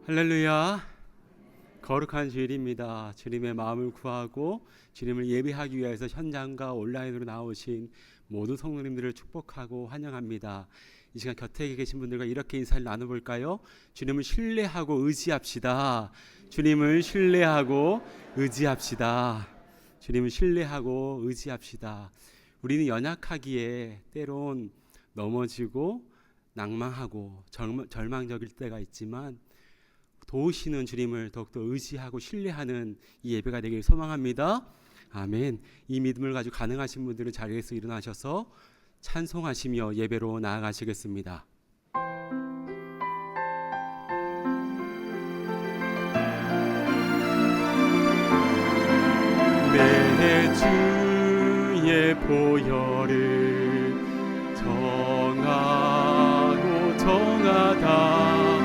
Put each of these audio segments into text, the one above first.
할렐루야. 거룩한 주일입니다. 주님의 마음을 구하고 주님을 예배하기 위해서 현장과 온라인으로 나오신 모든 성도님들을 축복하고 환영합니다. 이 시간 곁에 계신 분들과 이렇게 인사를 나눠볼까요? 주님을 신뢰하고 의지합시다. 주님을 신뢰하고 의지합시다. 주님을 신뢰하고 의지합시다. 우리는 연약하기에 때론 넘어지고 낭망하고 절망적일 때가 있지만 도우시는 주님을 더욱더 의지하고 신뢰하는 이 예배가 되길 소망합니다. 아멘. 이 믿음을 가지고 가능하신 분들은 자리에서 일어나셔서 찬송하시며 예배로 나아가시겠습니다. 내 주의 보혈을 정하고 정하다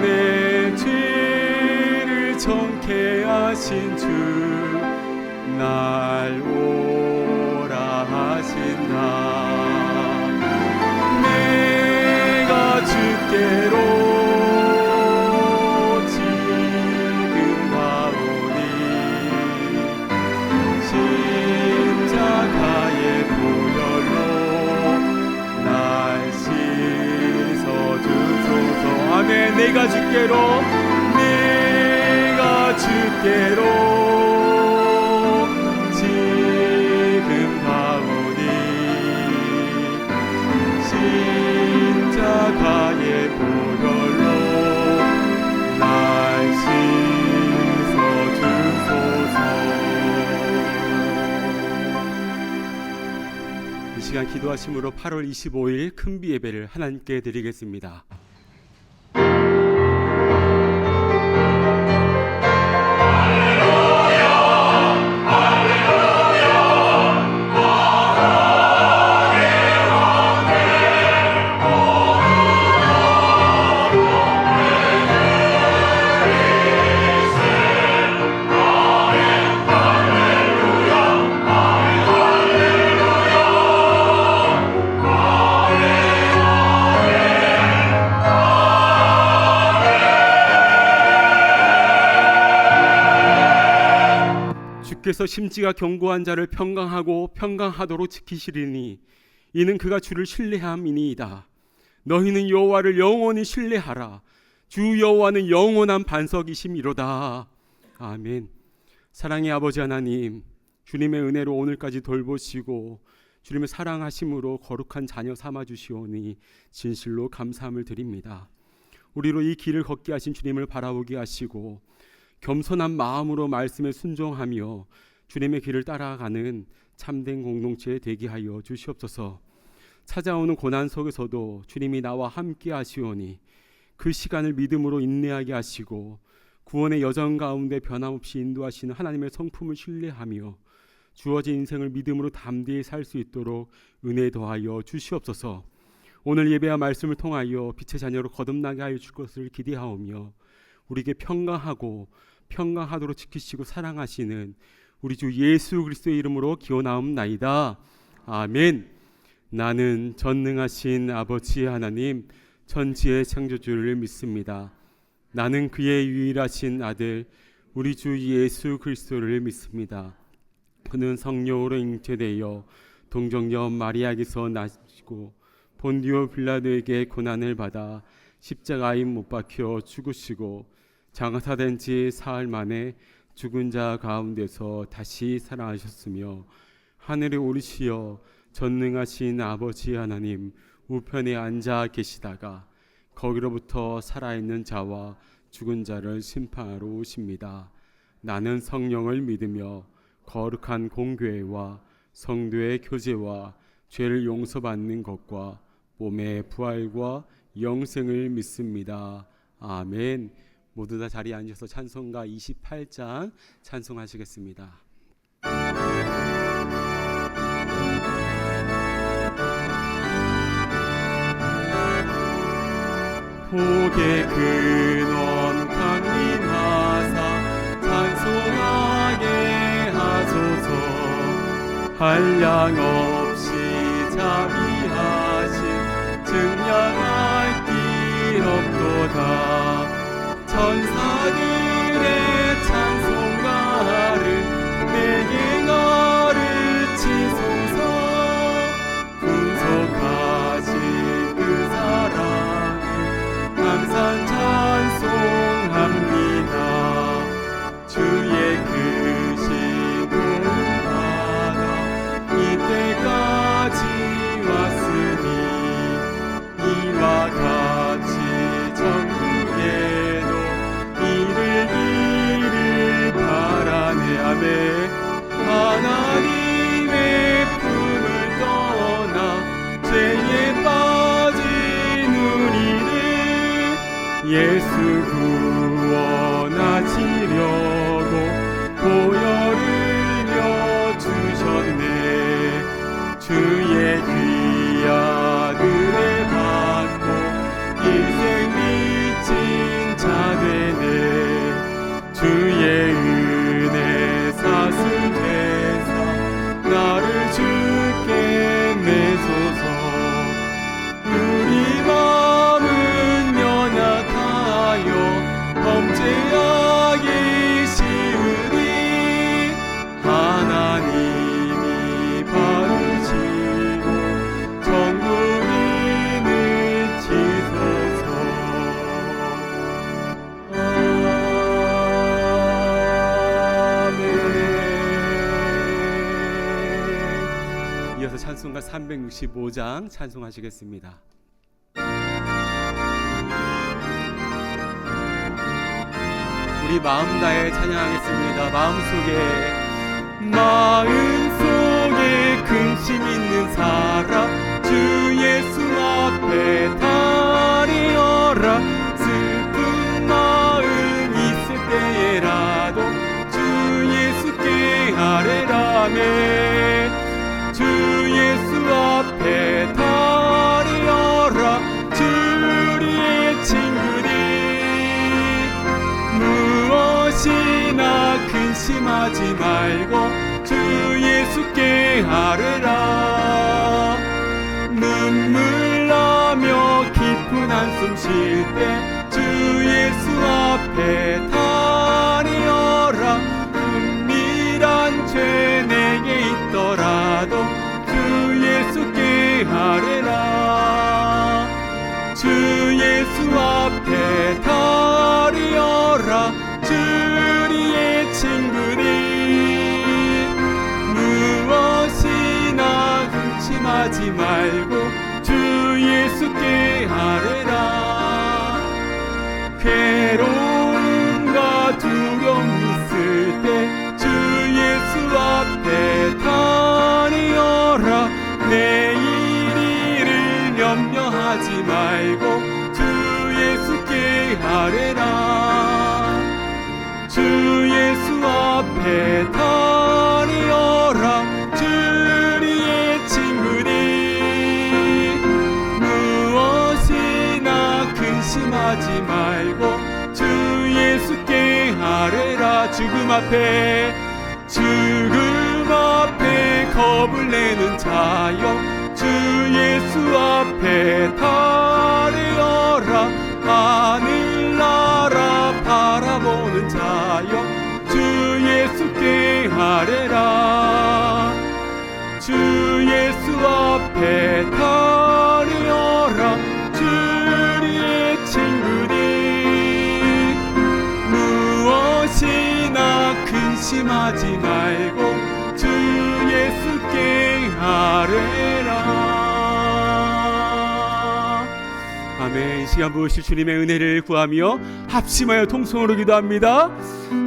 내 죄를 정케하신 주 날 오라 하신다. 내가 주께로 지금 가오니 십자가의 보혈로 날 씻어주소서. 아멘. 내가 주께로 지금 가오니 십자가의 보혈로 날 씻어주소서. 이 시간 기도하심으로 8월 25일 큰비 예배를 하나님께 드리겠습니다. 주께서 심지가 견고한 자를 평강하고 평강하도록 지키시리니 이는 그가 주를 신뢰함이니이다. 너희는 여호와를 영원히 신뢰하라. 주 여호와는 영원한 반석이심이로다. 아멘. 사랑의 아버지 하나님, 주님의 은혜로 오늘까지 돌보시고 주님의 사랑하심으로 거룩한 자녀 삼아주시오니 진실로 감사함을 드립니다. 우리로 이 길을 걷게 하신 주님을 바라보게 하시고 겸손한 마음으로 말씀에 순종하며 주님의 길을 따라가는 참된 공동체 되게 하여 주시옵소서. 찾아오는 고난 속에서도 주님이 나와 함께 하시오니 그 시간을 믿음으로 인내하게 하시고 구원의 여정 가운데 변함없이 인도하시는 하나님의 성품을 신뢰하며 주어진 인생을 믿음으로 담대히 살 수 있도록 은혜 더하여 주시옵소서. 오늘 예배와 말씀을 통하여 빛의 자녀로 거듭나게 하여 줄 것을 기대하오며 우리에게 평강하도록 지키시고 사랑하시는 우리 주 예수 그리스도의 이름으로 기원하옵나이다. 아멘. 나는 전능하신 아버지 하나님 천지의 창조주를 믿습니다. 나는 그의 유일하신 아들 우리 주 예수 그리스도를 믿습니다. 그는 성령으로 잉태되어 동정녀 마리아에게서 나시고 본디오 빌라도에게 고난을 받아 십자가에 못 박혀 죽으시고 장사된 지 사흘 만에 죽은 자 가운데서 다시 살아나셨으며 하늘에 오르시어 전능하신 아버지 하나님 우편에 앉아 계시다가 거기로부터 살아있는 자와 죽은 자를 심판하러 오십니다. 나는 성령을 믿으며 거룩한 공교회와 성도의 교제와 죄를 용서받는 것과 몸의 부활과 영생을 믿습니다. 아멘. 모두 다 자리에 앉아서 찬송가 28장 찬송하시겠습니다. 복의 근원 강림하사 찬송하게 하소서. 한량 없이 자비하신 증량할 길 없도다. 예수 구원하시려고 보혈을 주셨네. 주의 귀한 은혜 받고 인생 미친 자 되네. 주의 은혜 사수되사 나를 주께 내소서. 우리 마음은 연약하여 범죄하기 쉬우니 하나님이 바르시고 정국이는 지소서. 아멘. 이어서 찬송가 365장 찬송하시겠습니다. 우리 마음 다해 찬양하겠습니다. 마음속에 근심 있는 사람 주 예수 앞에 다리어라. 슬픈 마음 있을 때에라도 주 예수께 아뢰라매. 주 예수 앞에 다리어라. 주 우리의 친구니 무엇이나 근심하지 말고 주 예수께 아뢰라. 눈물 나며 깊은 한숨 쉴 때 주 예수 앞에 다니어라. 은밀한 죄 내게 있더라도 주 예수께 아뢰라. 주 예수 앞에 다리어라. 주 우리의 친구니 무엇이나 근심하지 말고 주 예수께 아뢰라. 괴로움과 두려움 있을 때 주 예수 앞에 다니어라. 내일 염려하지 말고 주 예수께 아뢰라. 주 예수 앞에 다니어라. 주 우리의 친구니 무엇이나 근심하지 말고 주 예수께 아뢰라. 죽음 앞에 겁을 내는 자여 주 예수 앞에 다리어라. 하늘나라 바라보는 자여 주 예수께 아뢰라. 주 예수 앞에 다리어라. 주 우리의 친구니 무엇이나 근심하지 말고 주 예수께 아뢰라. 아멘. 이 시간 부으실 주님의 은혜를 구하며 합심하여 통성으로 기도합니다.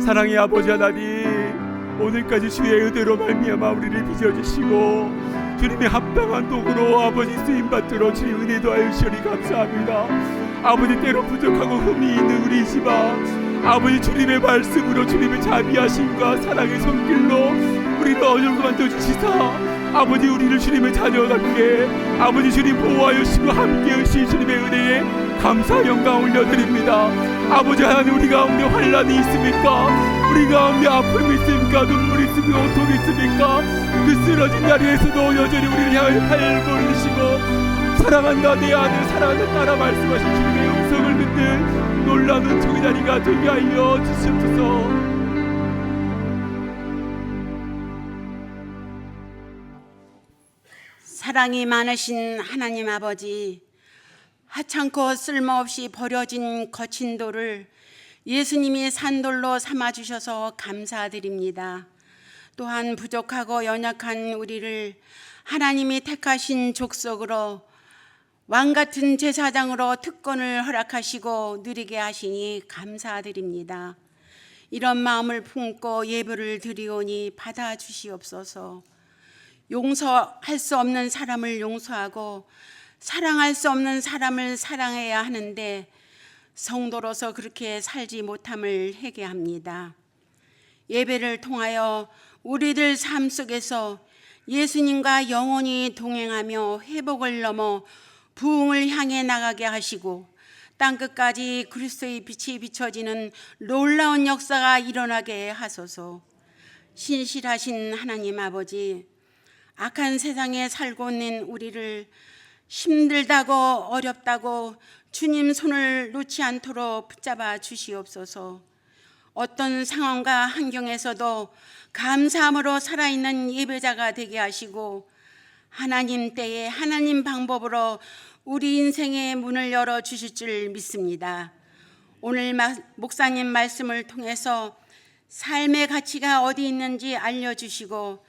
사랑의 아버지 하나님, 오늘까지 주의 은혜로 말미암아 우리를 빚어주시고 주님의 합당한 도구로 아버지 쓰임받도록 주님 은혜 도하여 주시니 감사합니다. 아버지 때로 부족하고 흠이 있는 우리 집안 아버지 주님의 말씀으로 주님의 자비하심과 사랑의 손길로 우리를 어려움을 만져주시사 아버지 우리를 주님의 자녀답게 아버지 주님 보호하여 주시고 함께 하신 주님의 은혜에 감사 영광 올려드립니다. 아버지 하나님, 우리 가운데 환난이 있습니까? 우리 가운데 아픔이 있습니까? 눈물이 있습니까? 고통이 있습니까? 그 쓰러진 자리에서도 여전히 우리를 향하여 팔을 벌리시고 사랑한다 내 아들 사랑한다 따라 말씀하신 주님의 음성을 듣는 놀라운 은총의 자리가 되게 하여 주시옵소서. 사랑이 많으신 하나님 아버지, 하찮고 쓸모없이 버려진 거친 돌을 예수님이 산돌로 삼아주셔서 감사드립니다. 또한 부족하고 연약한 우리를 하나님이 택하신 족속으로 왕같은 제사장으로 특권을 허락하시고 누리게 하시니 감사드립니다. 이런 마음을 품고 예배를 드리오니 받아주시옵소서. 용서할 수 없는 사람을 용서하고 사랑할 수 없는 사람을 사랑해야 하는데 성도로서 그렇게 살지 못함을 회개합니다. 예배를 통하여 우리들 삶 속에서 예수님과 영원히 동행하며 회복을 넘어 부흥을 향해 나가게 하시고 땅끝까지 그리스도의 빛이 비춰지는 놀라운 역사가 일어나게 하소서. 신실하신 하나님 아버지, 악한 세상에 살고 있는 우리를 힘들다고 어렵다고 주님 손을 놓지 않도록 붙잡아 주시옵소서. 어떤 상황과 환경에서도 감사함으로 살아있는 예배자가 되게 하시고 하나님 때에 하나님 방법으로 우리 인생의 문을 열어 주실 줄 믿습니다. 오늘 목사님 말씀을 통해서 삶의 가치가 어디 있는지 알려주시고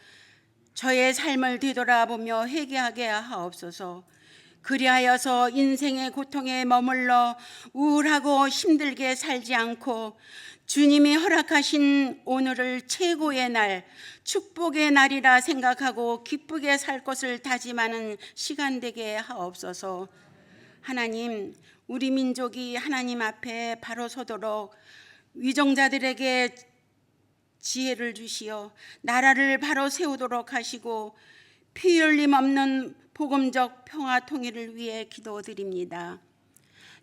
저의 삶을 되돌아보며 회개하게 하옵소서. 그리하여서 인생의 고통에 머물러 우울하고 힘들게 살지 않고 주님이 허락하신 오늘을 최고의 날, 축복의 날이라 생각하고 기쁘게 살 것을 다짐하는 시간 되게 하옵소서. 하나님, 우리 민족이 하나님 앞에 바로 서도록 위정자들에게 지혜를 주시어 나라를 바로 세우도록 하시고 피 흘림 없는 복음적 평화 통일을 위해 기도드립니다.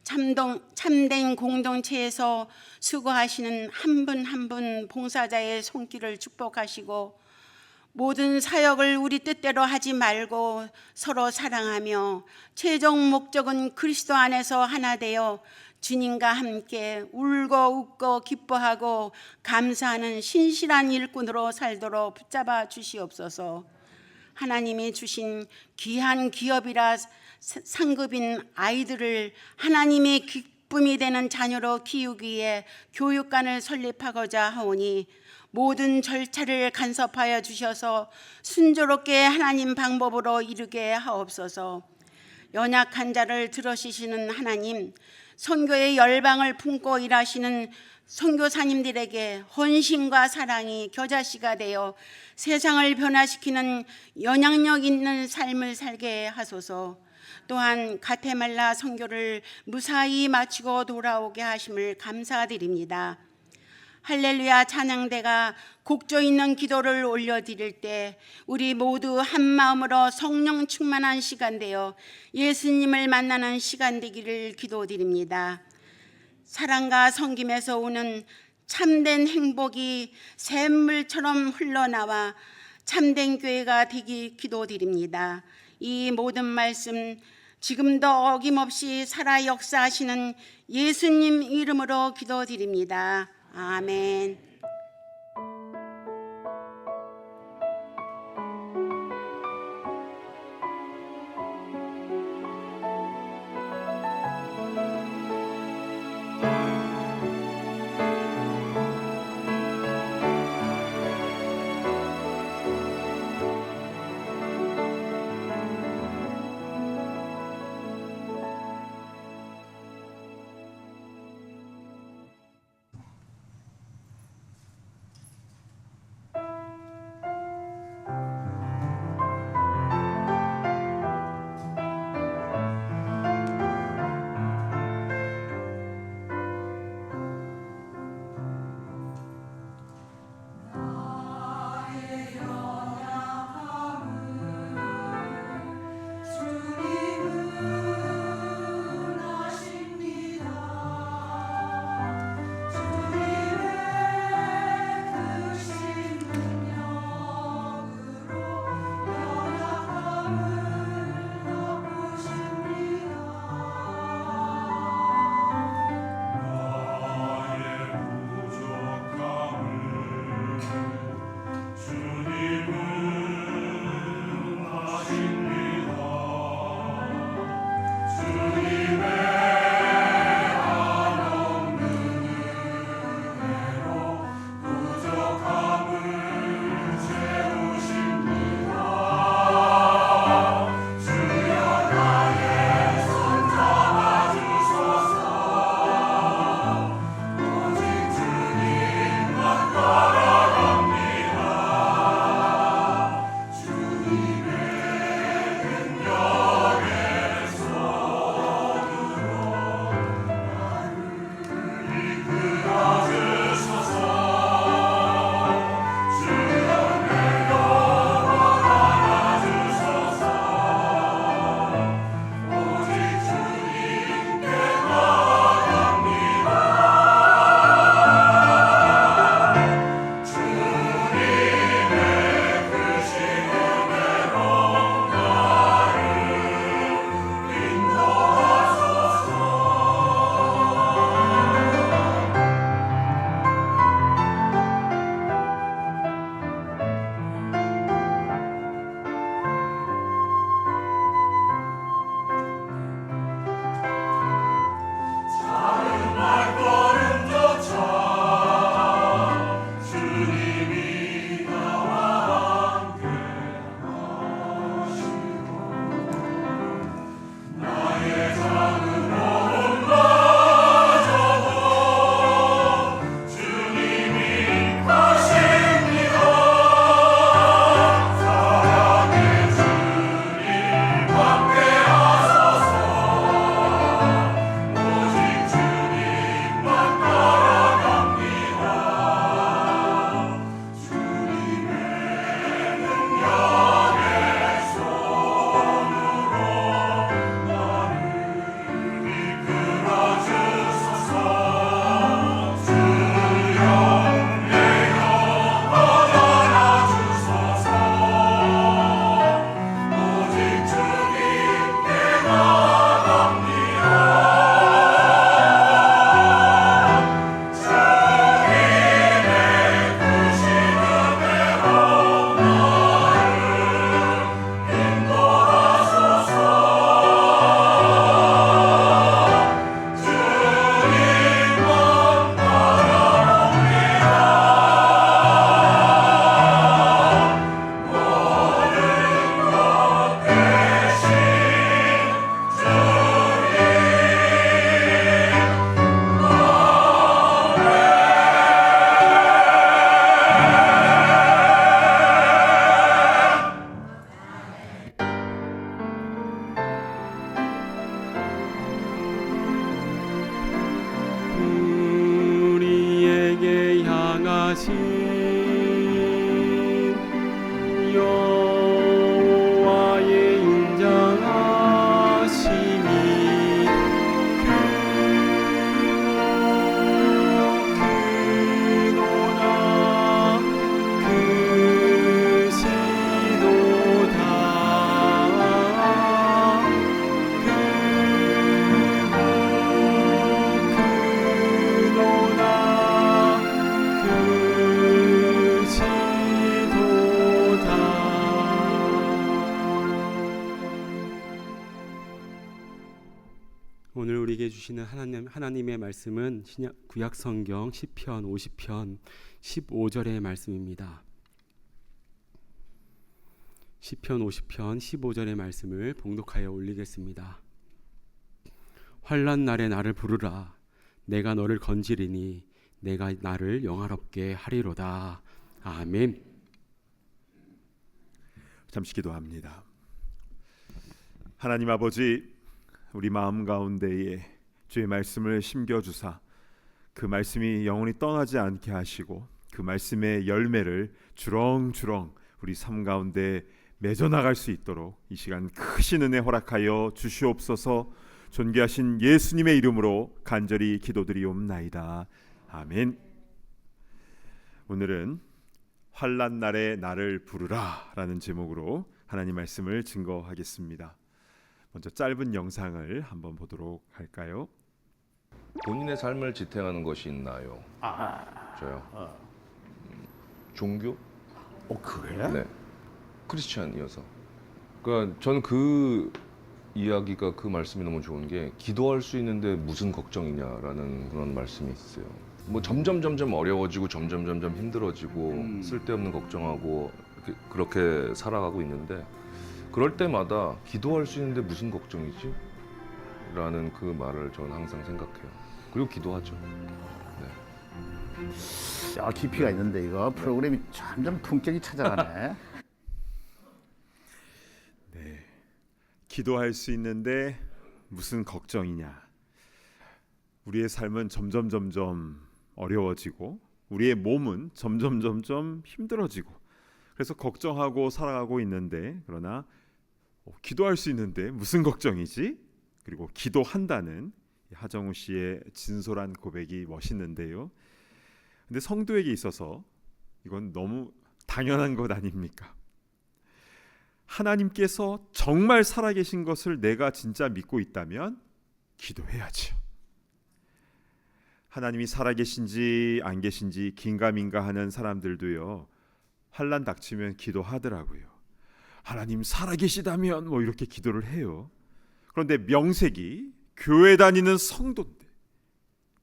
참된 공동체에서 수고하시는 한 분 한 분 봉사자의 손길을 축복하시고 모든 사역을 우리 뜻대로 하지 말고 서로 사랑하며 최종 목적은 그리스도 안에서 하나 되어 주님과 함께 울고 웃고 기뻐하고 감사하는 신실한 일꾼으로 살도록 붙잡아 주시옵소서. 하나님이 주신 귀한 기업이라 상급인 아이들을 하나님의 기쁨이 되는 자녀로 키우기에 교육관을 설립하고자 하오니 모든 절차를 간섭하여 주셔서 순조롭게 하나님 방법으로 이루게 하옵소서. 연약한 자를 들어주시는 하나님, 선교의 열방을 품고 일하시는 선교사님들에게 헌신과 사랑이 겨자씨가 되어 세상을 변화시키는 영향력 있는 삶을 살게 하소서. 또한 가테말라 선교를 무사히 마치고 돌아오게 하심을 감사드립니다. 할렐루야 찬양대가 곡조 있는 기도를 올려드릴 때 우리 모두 한 마음으로 성령 충만한 시간 되어 예수님을 만나는 시간 되기를 기도드립니다. 사랑과 섬김에서 오는 참된 행복이 샘물처럼 흘러나와 참된 교회가 되기 기도드립니다. 이 모든 말씀 지금도 어김없이 살아 역사하시는 예수님 이름으로 기도드립니다. 아멘. 여호와의 인자하심이 크도다 오늘 우리에게 주시는 하나님의 말씀은 구약 성경 시편 50편 15절의 말씀입니다. 시편 50편 15절의 말씀을 봉독하여 올리겠습니다. 환난 날에 나를 부르라. 내가 너를 건지리니 내가 나를 영화롭게 하리로다. 아멘. 잠시 기도합니다. 하나님 아버지, 우리 마음 가운데에 주의 말씀을 심겨주사 그 말씀이 영원히 떠나지 않게 하시고 그 말씀의 열매를 주렁주렁 우리 삶 가운데 맺어나갈 수 있도록 이 시간 크신 은혜 허락하여 주시옵소서. 존귀하신 예수님의 이름으로 간절히 기도드리옵나이다. 아멘. 오늘은 환난 날에 나를 부르라 라는 제목으로 하나님 말씀을 증거하겠습니다. 먼저 짧은 영상을 한번 보도록 할까요? 본인의 삶을 지탱하는 것이 있나요? 저요. 종교? 그래? 네. 크리스찬이어서. 그러니까 저는 그 이야기가 그 말씀이 너무 좋은 게 기도할 수 있는데 무슨 걱정이냐라는 그런 말씀이 있어요. 뭐 점점 어려워지고 점점 힘들어지고 쓸데없는 걱정하고 그렇게 살아가고 있는데 그럴 때마다 기도할 수 있는데 무슨 걱정이지? 라는 그 말을 저는 항상 생각해요. 그리고 기도하죠. 네. 야, 깊이가 있는데 이거 프로그램이 점점 품격이 찾아가네. 네, 기도할 수 있는데 무슨 걱정이냐. 우리의 삶은 점점 어려워지고 우리의 몸은 점점 힘들어지고 그래서 걱정하고 살아가고 있는데 그러나 기도할 수 있는데 무슨 걱정이지? 그리고 기도한다는 하정우 씨의 진솔한 고백이 멋있는데요. 근데 성도에게 있어서 이건 너무 당연한 것 아닙니까? 하나님께서 정말 살아계신 것을 내가 진짜 믿고 있다면 기도해야죠. 하나님이 살아계신지 안 계신지 긴가민가 하는 사람들도요, 환난 닥치면 기도하더라고요. 하나님 살아계시다면 뭐 이렇게 기도를 해요. 그런데 명색이 교회 다니는 성도인데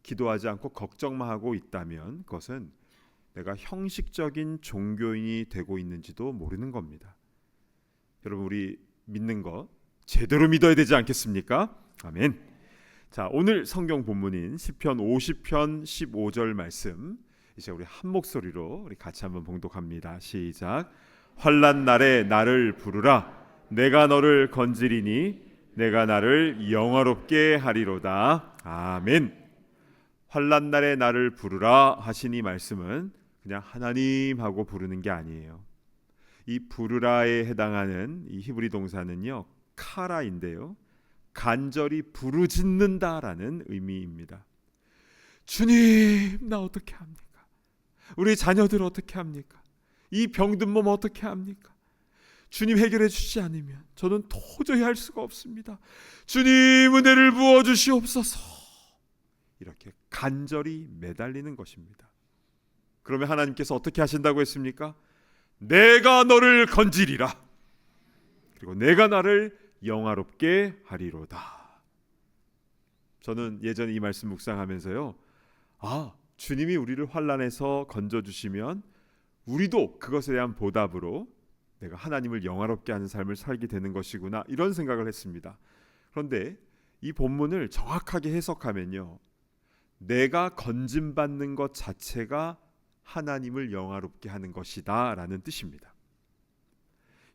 기도하지 않고 걱정만 하고 있다면 그것은 내가 형식적인 종교인이 되고 있는지도 모르는 겁니다. 여러분, 우리 믿는 것 제대로 믿어야 되지 않겠습니까? 아멘. 자, 오늘 성경 본문인 시편 50편 15절 말씀 이제 우리 한 목소리로 우리 같이 한번 봉독합니다. 시작. 환난 날에 나를 부르라. 내가 너를 건지리니 내가 나를 영화롭게 하리로다. 아멘. 환난 날에 나를 부르라 하신 이 말씀은 그냥 하나님 하고 부르는 게 아니에요. 이 부르라에 해당하는 이 히브리 동사는요, 카라인데요, 간절히 부르짖는다라는 의미입니다. 주님, 나 어떻게 합니까? 우리 자녀들 어떻게 합니까? 이 병든 몸 어떻게 합니까? 주님 해결해 주시지 않으면 저는 도저히 할 수가 없습니다. 주님 은혜를 부어 주시옵소서. 이렇게 간절히 매달리는 것입니다. 그러면 하나님께서 어떻게 하신다고 했습니까? 내가 너를 건지리라. 그리고 내가 나를 영화롭게 하리로다. 저는 예전에 이 말씀 묵상하면서요, 주님이 우리를 환난에서 건져주시면 우리도 그것에 대한 보답으로 내가 하나님을 영화롭게 하는 삶을 살게 되는 것이구나, 이런 생각을 했습니다. 그런데 이 본문을 정확하게 해석하면요, 내가 건짐받는 것 자체가 하나님을 영화롭게 하는 것이다 라는 뜻입니다.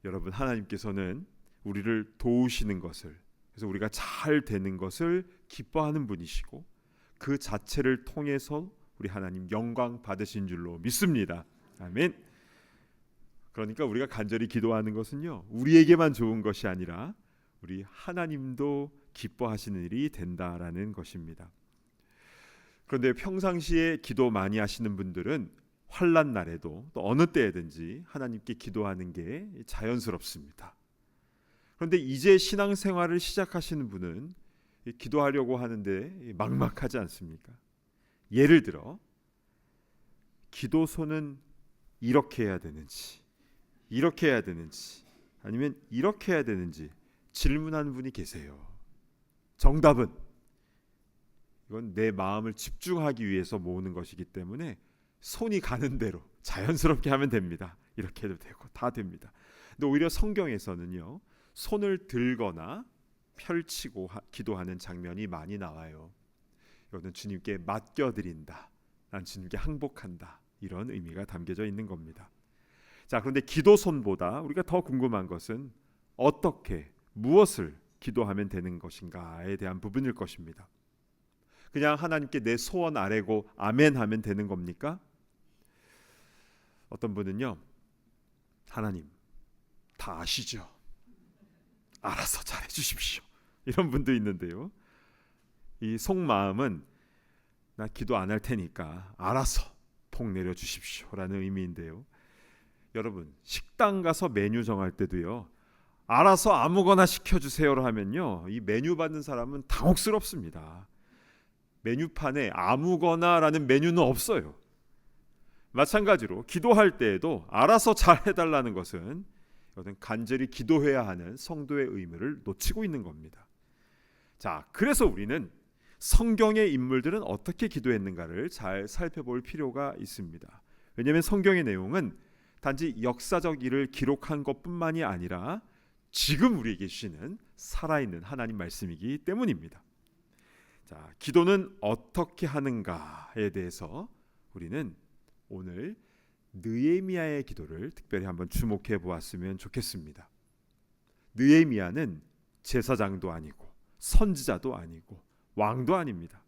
여러분, 하나님께서는 우리를 도우시는 것을, 그래서 우리가 잘 되는 것을 기뻐하는 분이시고 그 자체를 통해서 우리 하나님 영광 받으신 줄로 믿습니다. 아멘. 그러니까 우리가 간절히 기도하는 것은요, 우리에게만 좋은 것이 아니라 우리 하나님도 기뻐하시는 일이 된다라는 것입니다. 그런데 평상시에 기도 많이 하시는 분들은 환난 날에도 또 어느 때든지 하나님께 기도하는 게 자연스럽습니다. 그런데 이제 신앙생활을 시작하시는 분은 기도하려고 하는데 막막하지 않습니까? 예를 들어 기도소는 이렇게 해야 되는지, 이렇게 해야 되는지, 아니면 이렇게 해야 되는지 질문하는 분이 계세요. 정답은 이건 내 마음을 집중하기 위해서 모으는 것이기 때문에 손이 가는 대로 자연스럽게 하면 됩니다. 이렇게 해도 되고 다 됩니다. 근데 오히려 성경에서는요, 손을 들거나 펼치고 기도하는 장면이 많이 나와요. 이거는 주님께 맡겨드린다, 난 주님께 항복한다, 이런 의미가 담겨져 있는 겁니다. 자, 그런데 기도손보다 우리가 더 궁금한 것은 어떻게, 무엇을 기도하면 되는 것인가에 대한 부분일 것입니다. 그냥 하나님께 내 소원 아뢰고 아멘 하면 되는 겁니까? 어떤 분은요, 하나님 다 아시죠? 알아서 잘해 주십시오, 이런 분도 있는데요, 이 속마음은 나 기도 안 할 테니까 알아서 복 내려 주십시오 라는 의미인데요, 여러분 식당 가서 메뉴 정할 때도요, 알아서 아무거나 시켜주세요로 하면요, 이 메뉴 받는 사람은 당혹스럽습니다. 메뉴판에 아무거나라는 메뉴는 없어요. 마찬가지로 기도할 때에도 알아서 잘 해달라는 것은 이것은 간절히 기도해야 하는 성도의 의무를 놓치고 있는 겁니다. 자, 그래서 우리는 성경의 인물들은 어떻게 기도했는가를 잘 살펴볼 필요가 있습니다. 왜냐하면 성경의 내용은 단지 역사적 일을 기록한 것뿐만이 아니라 지금 우리에게 주시는 살아있는 하나님 말씀이기 때문입니다. 자, 기도는 어떻게 하는가에 대해서 우리는 오늘 느헤미야의 기도를 특별히 한번 주목해 보았으면 좋겠습니다. 느헤미야는 제사장도 아니고 선지자도 아니고 왕도 아닙니다.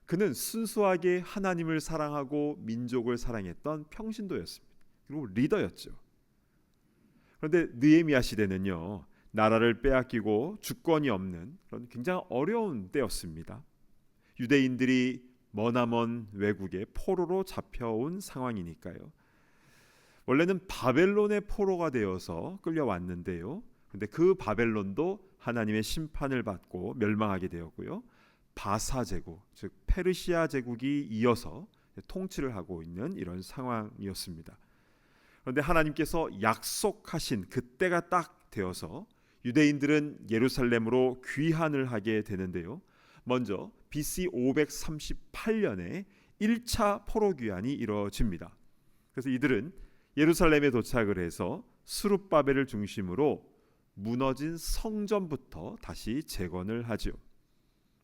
그는 순수하게 하나님을 사랑하고 민족을 사랑했던 평신도였습니다. 그리고 리더였죠. 그런데 느헤미야 시대는요, 나라를 빼앗기고 주권이 없는 그런 굉장히 어려운 때였습니다. 유대인들이 머나먼 외국에 포로로 잡혀온 상황이니까요. 원래는 바벨론의 포로가 되어서 끌려왔는데요, 근데 그 바벨론도 하나님의 심판을 받고 멸망하게 되었고요, 바사 제국, 즉 페르시아 제국이 이어서 통치를 하고 있는 이런 상황이었습니다. 그런데 하나님께서 약속하신 그때가 딱 되어서 유대인들은 예루살렘으로 귀환을 하게 되는데요, 먼저 BC 538년에 1차 포로 귀환이 이루어집니다. 그래서 이들은 예루살렘에 도착을 해서 스룹바벨을 중심으로 무너진 성전부터 다시 재건을 하죠.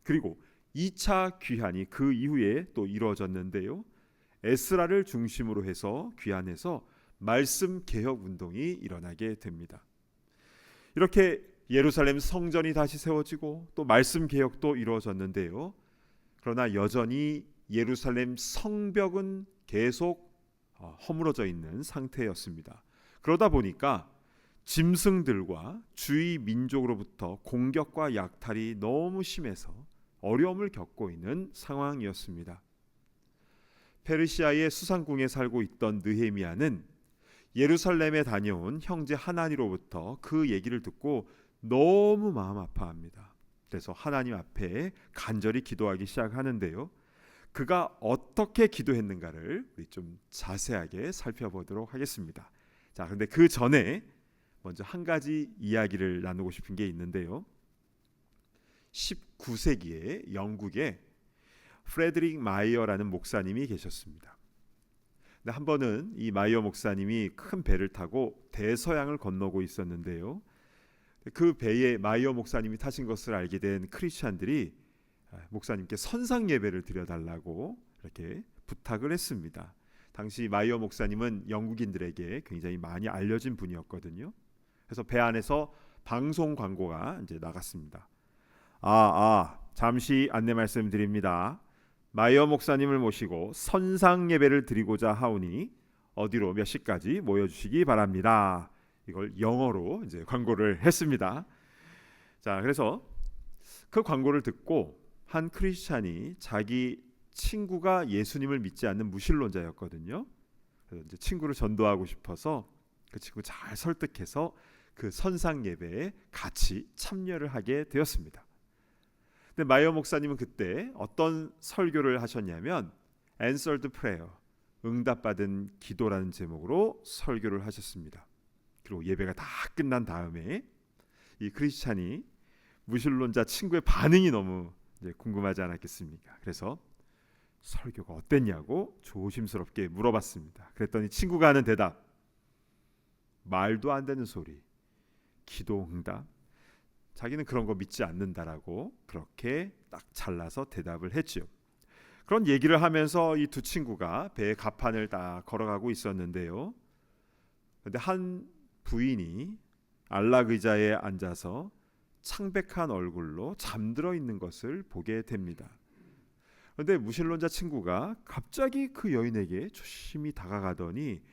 그리고 2차 귀환이 그 이후에 또 이루어졌는데요, 에스라를 중심으로 해서 귀환해서 말씀 개혁 운동이 일어나게 됩니다. 이렇게 예루살렘 성전이 다시 세워지고 또 말씀 개혁도 이루어졌는데요, 그러나 여전히 예루살렘 성벽은 계속 허물어져 있는 상태였습니다. 그러다 보니까 짐승들과 주위 민족으로부터 공격과 약탈이 너무 심해서 어려움을 겪고 있는 상황이었습니다. 페르시아의 수상궁에 살고 있던 느헤미야는 예루살렘에 다녀온 형제 하나니로부터 그 얘기를 듣고 너무 마음 아파합니다. 그래서 하나님 앞에 간절히 기도하기 시작하는데요, 그가 어떻게 기도했는가를 우리 좀 자세하게 살펴보도록 하겠습니다. 자, 그런데 그 전에 먼저 한 가지 이야기를 나누고 싶은 게 있는데요, 19세기에 영국에 프레드릭 마이어라는 목사님이 계셨습니다. 근데 한 번은 이 마이어 목사님이 큰 배를 타고 대서양을 건너고 있었는데요, 그 배에 마이어 목사님이 타신 것을 알게 된 크리스찬들이 목사님께 선상 예배를 드려달라고 이렇게 부탁을 했습니다. 당시 마이어 목사님은 영국인들에게 굉장히 많이 알려진 분이었거든요. 그래서 배 안에서 방송 광고가 이제 나갔습니다. 잠시 안내 말씀드립니다. 마이어 목사님을 모시고 선상 예배를 드리고자 하오니 어디로 몇 시까지 모여주시기 바랍니다. 이걸 영어로 이제 광고를 했습니다. 자, 그래서 그 광고를 듣고 한 크리스찬이 자기 친구가 예수님을 믿지 않는 무신론자였거든요. 그래서 이제 친구를 전도하고 싶어서 그 친구 잘 설득해서 그 선상 예배에 같이 참여를 하게 되었습니다. 근데 마이어 목사님은 그때 어떤 설교를 하셨냐면 Answered Prayer, 응답받은 기도라는 제목으로 설교를 하셨습니다. 그리고 예배가 다 끝난 다음에 이 크리스찬이 무신론자 친구의 반응이 너무 이제 궁금하지 않았겠습니까? 그래서 설교가 어땠냐고 조심스럽게 물어봤습니다. 그랬더니 친구가 하는 대답, 말도 안 되는 소리, 기도 응답, 자기는 그런 거 믿지 않는다라고 그렇게 딱 잘라서 대답을 했죠. 그런 얘기를 하면서 이 두 친구가 배의 갑판을 딱 걸어가고 있었는데요. 그런데 한 부인이 안락 의자에 앉아서 창백한 얼굴로 잠들어 있는 것을 보게 됩니다. 그런데 무신론자 친구가 갑자기 그 여인에게 조심히 다가가더니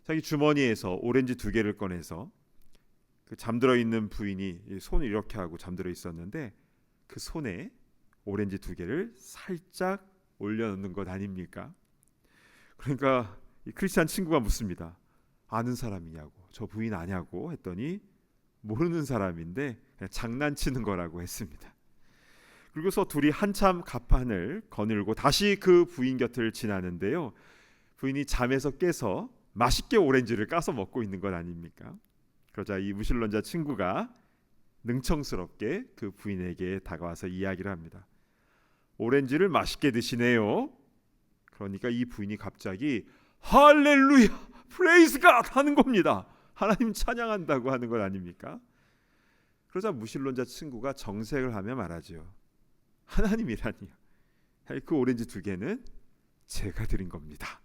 자기 주머니에서 오렌지 2개를 꺼내서 그 잠들어 있는 부인이 손을 이렇게 하고 잠들어 있었는데 그 손에 오렌지 2개를 살짝 올려놓는 것 아닙니까? 그러니까 이 크리스찬 친구가 묻습니다. 아는 사람이냐고, 저 부인 아냐고 했더니 모르는 사람인데 그냥 장난치는 거라고 했습니다. 그리고서 둘이 한참 갑판을 거닐고 다시 그 부인 곁을 지나는데요. 부인이 잠에서 깨서 맛있게 오렌지를 까서 먹고 있는 것 아닙니까? 그러자 이 무신론자 친구가 능청스럽게 그 부인에게 다가와서 이야기를 합니다. 오렌지를 맛있게 드시네요. 그러니까 이 부인이 갑자기 할렐루야, 프레이즈 갓 하는 겁니다. 하나님 찬양한다고 하는 것 아닙니까? 그러자 무신론자 친구가 정색을 하며 말하죠. 하나님이라니요. 그 오렌지 2개는 제가 드린 겁니다.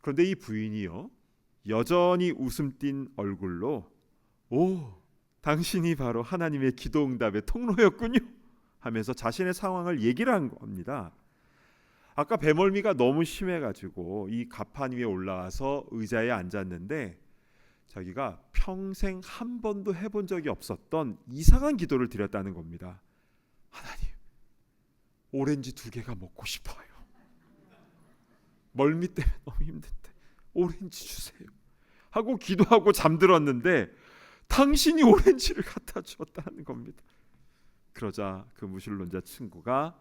그런데 이 부인이요, 여전히 웃음 띤 얼굴로 오, 당신이 바로 하나님의 기도 응답의 통로였군요 하면서 자신의 상황을 얘기를 한 겁니다. 아까 배멀미가 너무 심해가지고 이 갑판 위에 올라와서 의자에 앉았는데 자기가 평생 한 번도 해본 적이 없었던 이상한 기도를 드렸다는 겁니다. 하나님, 오렌지 2개가 먹고 싶어요. 멀미 때문에 너무 힘든데 오렌지 주세요 하고 기도하고 잠들었는데 당신이 오렌지를 갖다 주었다는 겁니다. 그러자 그 무신론자 친구가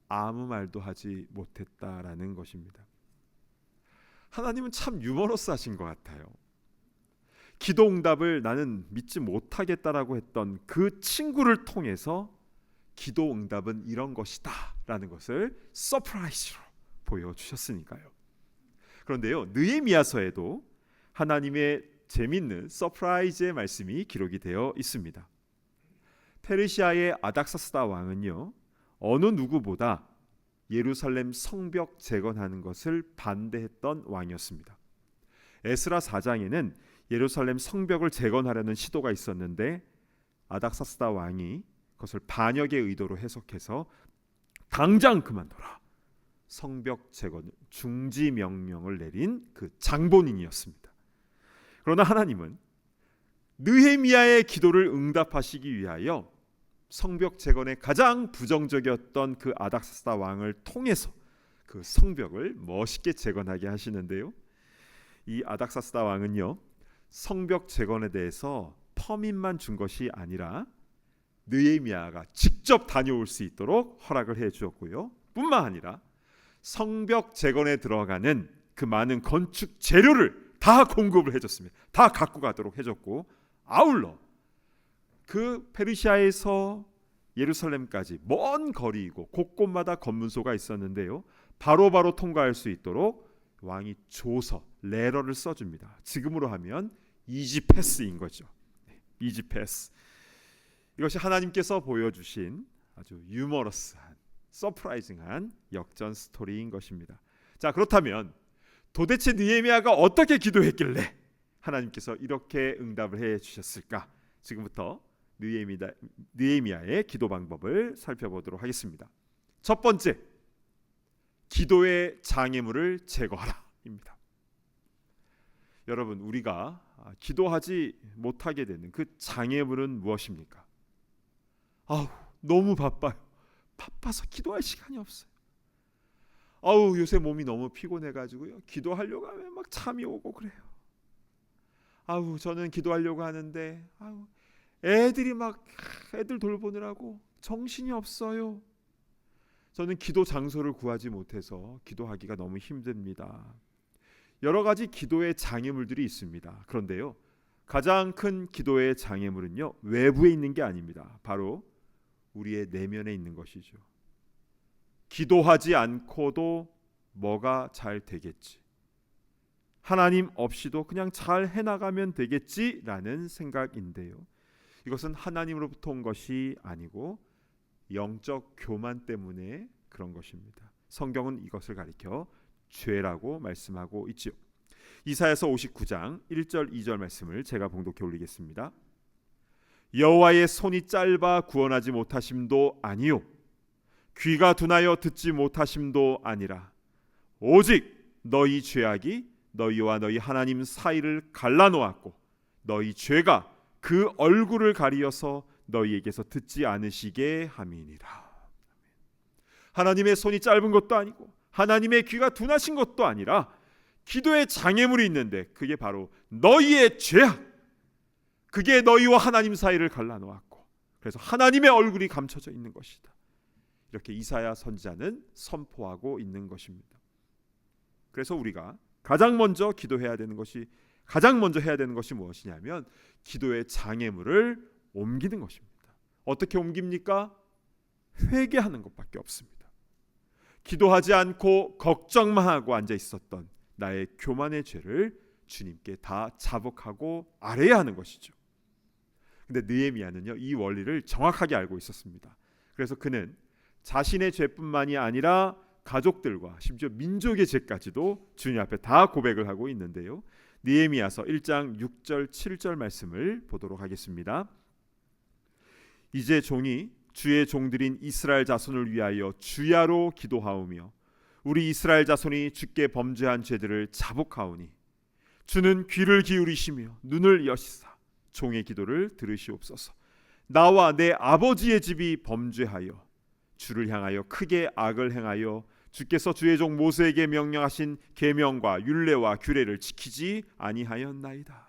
아무 말도 하지 못했다라는 것입니다. 하나님은 참 유머러스하신 것 같아요. 기도 응답을 나는 믿지 못하겠다라고 했던 그 친구를 통해서 기도 응답은 이런 것이다 라는 것을 서프라이즈로 보여주셨으니까요. 그런데요, 느헤미야서에도 하나님의 재밌는 서프라이즈의 말씀이 기록이 되어 있습니다. 페르시아의 아닥사스다 왕은요, 어느 누구보다 예루살렘 성벽 재건하는 것을 반대했던 왕이었습니다. 에스라 4장에는 예루살렘 성벽을 재건하려는 시도가 있었는데 아닥사스다 왕이 그것을 반역의 의도로 해석해서 당장 그만둬라, 성벽 재건 중지 명령을 내린 그 장본인이었습니다. 그러나 하나님은 느헤미야의 기도를 응답하시기 위하여 성벽 재건에 가장 부정적이었던 그 아닥사스다 왕을 통해서 그 성벽을 멋있게 재건하게 하시는데요. 이 아닥사스다 왕은요, 성벽 재건에 대해서 퍼밋만 준 것이 아니라 느헤미야가 직접 다녀올 수 있도록 허락을 해 주었고요. 뿐만 아니라 성벽 재건에 들어가는 그 많은 건축 재료를 다 공급을 해줬습니다. 다 갖고 가도록 해줬고, 아울러 그 페르시아에서 예루살렘까지 먼 거리이고 곳곳마다 검문소가 있었는데요, 바로바로 통과할 수 있도록 왕이 조서, 레러를 써줍니다. 지금으로 하면 이지 패스인 거죠. 이지 패스. 이것이 하나님께서 보여주신 아주 유머러스한, 서프라이징한 역전 스토리인 것입니다. 자, 그렇다면 도대체 느헤미야가 어떻게 기도했길래 하나님께서 이렇게 응답을 해 주셨을까? 지금부터 느헤미야의 기도 방법을 살펴보도록 하겠습니다. 첫 번째, 기도의 장애물을 제거하라입니다. 여러분, 우리가 기도하지 못하게 되는 그 장애물은 무엇입니까? 너무 바빠요. 바빠서 기도할 시간이 없어요. 요새 몸이 너무 피곤해가지고요. 기도하려고 하면 막 잠이 오고 그래요. 저는 기도하려고 하는데 애들 돌보느라고 정신이 없어요. 저는 기도 장소를 구하지 못해서 기도하기가 너무 힘듭니다. 여러 가지 기도의 장애물들이 있습니다. 그런데요, 가장 큰 기도의 장애물은요, 외부에 있는 게 아닙니다. 바로 우리의 내면에 있는 것이죠. 기도하지 않고도 뭐가 잘 되겠지, 하나님 없이도 그냥 잘 해나가면 되겠지라는 생각인데요, 이것은 하나님으로부터 온 것이 아니고 영적 교만 때문에 그런 것입니다. 성경은 이것을 가리켜 죄라고 말씀하고 있죠. 이사야서 59장 1절 2절 말씀을 제가 봉독해 올리겠습니다. 여호와의 손이 짧아 구원하지 못하심도 아니요, 귀가 둔하여 듣지 못하심도 아니라 오직 너희 죄악이 너희와 너희 하나님 사이를 갈라놓았고 너희 죄가 그 얼굴을 가리어서 너희에게서 듣지 않으시게 함이니라. 하나님의 손이 짧은 것도 아니고 하나님의 귀가 둔하신 것도 아니라 기도의 장애물이 있는데 그게 바로 너희의 죄악, 그게 너희와 하나님 사이를 갈라놓았고 그래서 하나님의 얼굴이 감춰져 있는 것이다. 이렇게 이사야 선지자는 선포하고 있는 것입니다. 그래서 우리가 가장 먼저 해야 되는 것이 무엇이냐면 기도의 장애물을 옮기는 것입니다. 어떻게 옮깁니까? 회개하는 것밖에 없습니다. 기도하지 않고 걱정만 하고 앉아 있었던 나의 교만의 죄를 주님께 다 자복하고 아뢰야 하는 것이죠. 근데 느헤미야는요, 이 원리를 정확하게 알고 있었습니다. 그래서 그는 자신의 죄뿐만이 아니라 가족들과 심지어 민족의 죄까지도 주님 앞에 다 고백을 하고 있는데요, 느헤미야서 1장 6절 7절 말씀을 보도록 하겠습니다. 이제 종이 주의 종들인 이스라엘 자손을 위하여 주야로 기도하오며 우리 이스라엘 자손이 주께 범죄한 죄들을 자복하오니 주는 귀를 기울이시며 눈을 여시사 종의 기도를 들으시옵소서. 나와 내 아버지의 집이 범죄하여 주를 향하여 크게 악을 행하여 주께서 주의 종 모세에게 명령하신 계명과 율례와 규례를 지키지 아니하였나이다.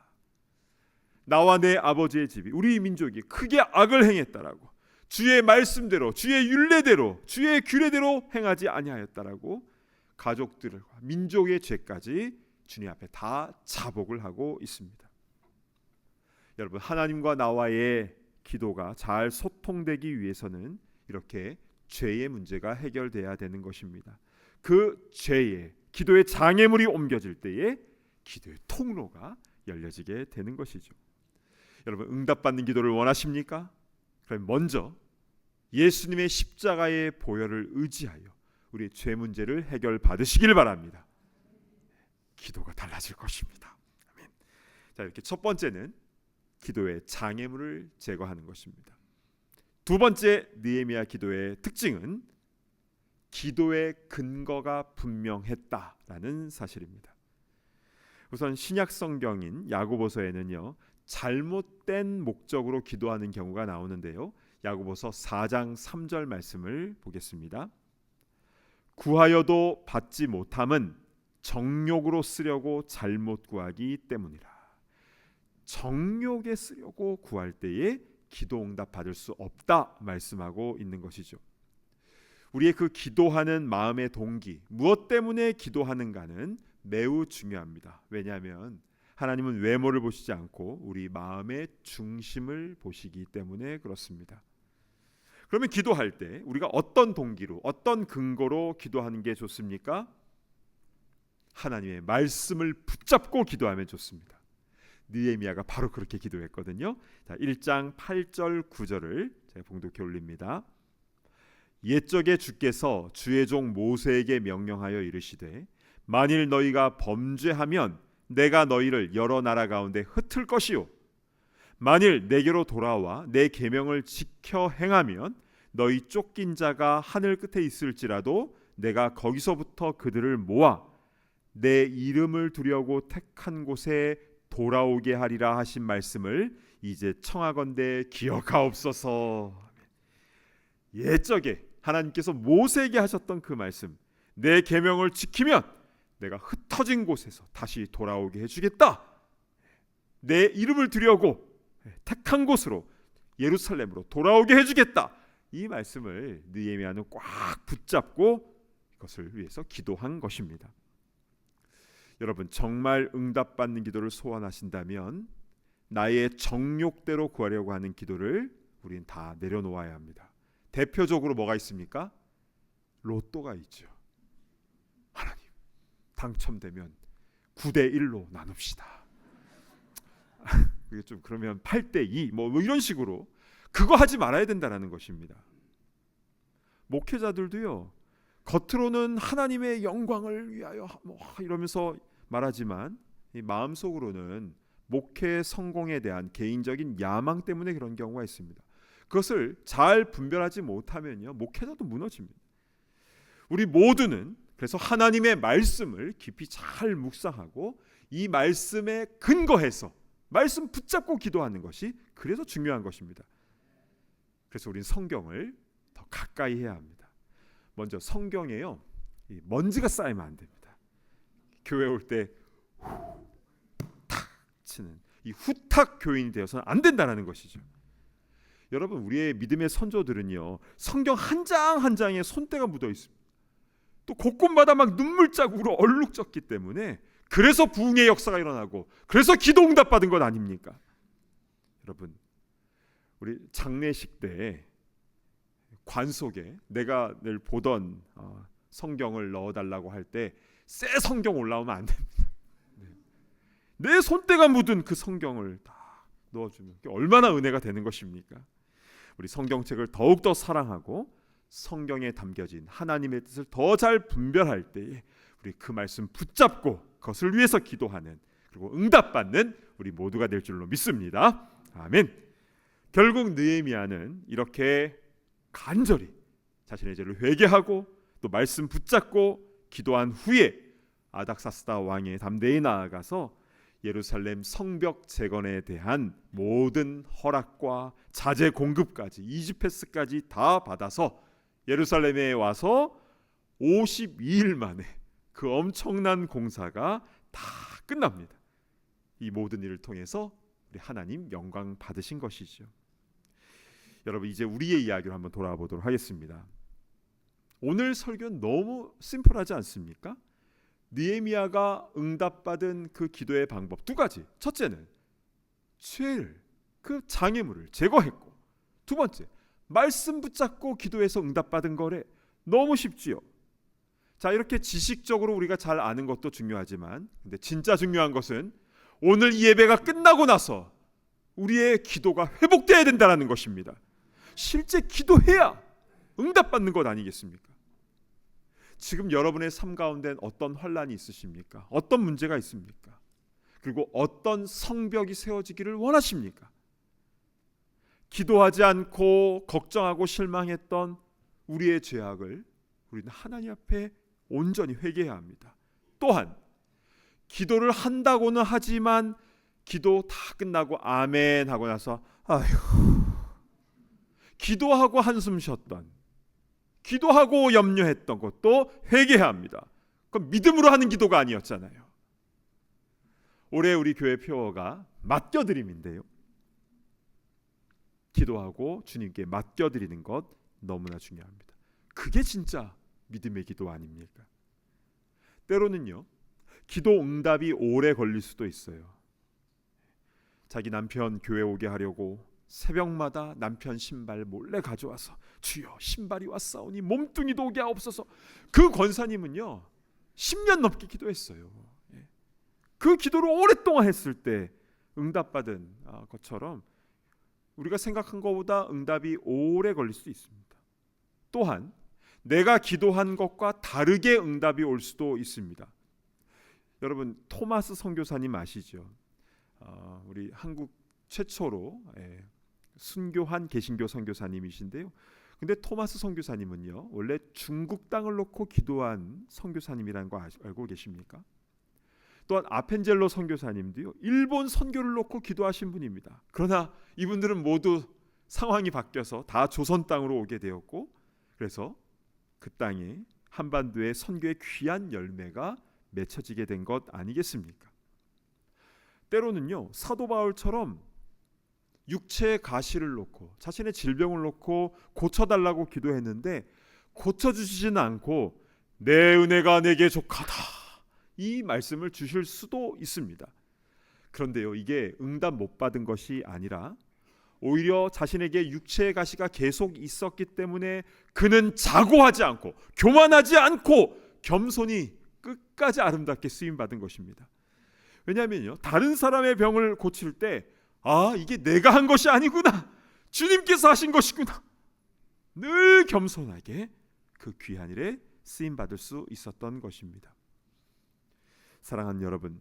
나와 내 아버지의 집이, 우리 민족이 크게 악을 행했다라고, 주의 말씀대로, 주의 율례대로, 주의 규례대로 행하지 아니하였다라고 가족들과 민족의 죄까지 주님 앞에 다 자복을 하고 있습니다. 여러분, 하나님과 나와의 기도가 잘 소통되기 위해서는 이렇게 죄의 문제가 해결돼야 되는 것입니다. 그 죄의, 기도의 장애물이 옮겨질 때에 기도의 통로가 열려지게 되는 것이죠. 여러분, 응답받는 기도를 원하십니까? 그럼 먼저 예수님의 십자가의 보혈을 의지하여 우리의 죄 문제를 해결받으시길 바랍니다. 기도가 달라질 것입니다. 아멘. 자, 이렇게 첫 번째는 기도의 장애물을 제거하는 것입니다. 두 번째 느헤미야 기도의 특징은 기도의 근거가 분명했다라는 사실입니다. 우선 신약 성경인 야고보서에는요, 잘못된 목적으로 기도하는 경우가 나오는데요, 야고보서 4장 3절 말씀을 보겠습니다. 구하여도 받지 못함은 정욕으로 쓰려고 잘못 구하기 때문이라. 정욕에 쓰려고 구할 때에 기도 응답 받을 수 없다 말씀하고 있는 것이죠. 우리의 그 기도하는 마음의 동기, 무엇 때문에 기도하는가는 매우 중요합니다. 왜냐하면 하나님은 외모를 보시지 않고 우리 마음의 중심을 보시기 때문에 그렇습니다. 그러면 기도할 때 우리가 어떤 동기로, 어떤 근거로 기도하는 게 좋습니까? 하나님의 말씀을 붙잡고 기도하면 좋습니다. 느헤미야가 바로 그렇게 기도했거든요. 자, 1장 8절 9절을 제가 봉독해 올립니다. 옛적에 주께서 주의 종 모세에게 명령하여 이르시되 만일 너희가 범죄하면 내가 너희를 여러 나라 가운데 흩을 것이요 만일 내게로 돌아와 내 계명을 지켜 행하면 너희 쫓긴 자가 하늘 끝에 있을지라도 내가 거기서부터 그들을 모아 내 이름을 두려고 택한 곳에 돌아오게 하리라 하신 말씀을 이제 청하건대 기억하옵소서. 옛적에 하나님께서 모세에게 하셨던 그 말씀, 내 계명을 지키면 내가 흩어진 곳에서 다시 돌아오게 해주겠다. 내 이름을 두려고 택한 곳으로 예루살렘으로 돌아오게 해주겠다. 이 말씀을 느헤미야는 꽉 붙잡고 이것을 위해서 기도한 것입니다. 여러분, 정말 응답받는 기도를 소원하신다면 나의 정욕대로 구하려고 하는 기도를 우리는 다 내려놓아야 합니다. 대표적으로 뭐가 있습니까? 로또가 있죠. 하나님, 당첨되면 9대 1로 나눕시다. 그게 좀 그러면 8대 2 뭐 이런 식으로 그거 하지 말아야 된다라는 것입니다. 목회자들도요, 겉으로는 하나님의 영광을 위하여 이러면서 말하지만 이 마음속으로는 목회 성공에 대한 개인적인 야망 때문에 그런 경우가 있습니다. 그것을 잘 분별하지 못하면요, 목회자도 무너집니다. 우리 모두는 그래서 하나님의 말씀을 깊이 잘 묵상하고 이 말씀에 근거해서 말씀 붙잡고 기도하는 것이 그래서 중요한 것입니다. 그래서 우리는 성경을 더 가까이 해야 합니다. 먼저 성경에요, 이 먼지가 쌓이면 안 됩니다. 교회 올 때 탁 치는 이 후탁 교인이 되어서는 안 된다는 것이죠. 여러분, 우리의 믿음의 선조들은요, 성경 한 장 한 장에 손때가 묻어 있습니다. 또 곳곳마다 막 눈물 자국으로 얼룩졌기 때문에 그래서 부흥의 역사가 일어나고 그래서 기도 응답 받은 것 아닙니까? 여러분, 우리 장례식 때 관 속에 내가 늘 보던 성경을 넣어달라고 할 때 새 성경 올라오면 안 됩니다. 내 손때가 묻은 그 성경을 다 넣어주면 얼마나 은혜가 되는 것입니까? 우리 성경책을 더욱더 사랑하고 성경에 담겨진 하나님의 뜻을 더 잘 분별할 때에 우리 그 말씀 붙잡고 그것을 위해서 기도하는, 그리고 응답받는 우리 모두가 될 줄로 믿습니다. 아멘. 결국 느헤미야는 이렇게 간절히 자신의 죄를 회개하고 또 말씀 붙잡고 기도한 후에 아닥사스다 왕의 담대히 나아가서 예루살렘 성벽 재건에 대한 모든 허락과 자재 공급까지, 이지패스까지 다 받아서 예루살렘에 와서 52일 만에 그 엄청난 공사가 다 끝납니다. 이 모든 일을 통해서 우리 하나님 영광 받으신 것이죠. 여러분, 이제 우리의 이야기로 한번 돌아와 보도록 하겠습니다. 오늘 설교는 너무 심플하지 않습니까? 느헤미야가 응답받은 그 기도의 방법 두 가지. 첫째는 죄를, 그 장애물을 제거했고, 두 번째, 말씀 붙잡고 기도해서 응답받은 거래. 너무 쉽지요. 자, 이렇게 지식적으로 우리가 잘 아는 것도 중요하지만, 근데 진짜 중요한 것은 오늘 이 예배가 끝나고 나서 우리의 기도가 회복돼야 된다는 것입니다. 실제 기도해야 응답받는 것 아니겠습니까? 지금 여러분의 삶 가운데는 어떤 환란이 있으십니까? 어떤 문제가 있습니까? 그리고 어떤 성벽이 세워지기를 원하십니까? 기도하지 않고 걱정하고 실망했던 우리의 죄악을 우리는 하나님 앞에 온전히 회개해야 합니다. 또한 기도를 한다고는 하지만 기도 다 끝나고 아멘 하고 나서 기도하고 한숨 쉬었던, 기도하고 염려했던 것도 회개해야 합니다. 그건 믿음으로 하는 기도가 아니었잖아요. 올해 우리 교회 표어가 맡겨드림인데요, 기도하고 주님께 맡겨드리는 것 너무나 중요합니다. 그게 진짜 믿음의 기도 아닙니까? 때로는요, 기도 응답이 오래 걸릴 수도 있어요. 자기 남편 교회 오게 하려고 새벽마다 남편 신발 몰래 가져와서 주여 신발이 왔사오니 몸뚱이도 오게 하옵소서. 그 권사님은요 10년 넘게 기도했어요. 그 기도를 오랫동안 했을 때 응답받은 것처럼 우리가 생각한 것보다 응답이 오래 걸릴 수 있습니다. 또한 내가 기도한 것과 다르게 응답이 올 수도 있습니다. 여러분, 토마스 선교사님 아시죠? 우리 한국 최초로 순교한 개신교 선교사님이신데요, 근데 토마스 선교사님은요, 원래 중국 땅을 놓고 기도한 선교사님이라는 거 알고 계십니까? 또한 아펜젤로 선교사님도요, 일본 선교를 놓고 기도하신 분입니다. 그러나 이분들은 모두 상황이 바뀌어서 다 조선 땅으로 오게 되었고, 그래서 그 땅에 한반도의 선교의 귀한 열매가 맺혀지게 된 것 아니겠습니까? 때로는요, 사도 바울처럼 육체의 가시를 놓고 자신의 질병을 놓고 고쳐달라고 기도했는데 고쳐주시지는 않고 내 은혜가 내게 족하다, 이 말씀을 주실 수도 있습니다. 그런데요, 이게 응답 못 받은 것이 아니라 오히려 자신에게 육체의 가시가 계속 있었기 때문에 그는 자고하지 않고 교만하지 않고 겸손히 끝까지 아름답게 쓰임받은 것입니다. 왜냐하면요, 다른 사람의 병을 고칠 때 이게 내가 한 것이 아니구나, 주님께서 하신 것이구나, 늘 겸손하게 그 귀한 일에 쓰임받을 수 있었던 것입니다. 사랑하는 여러분,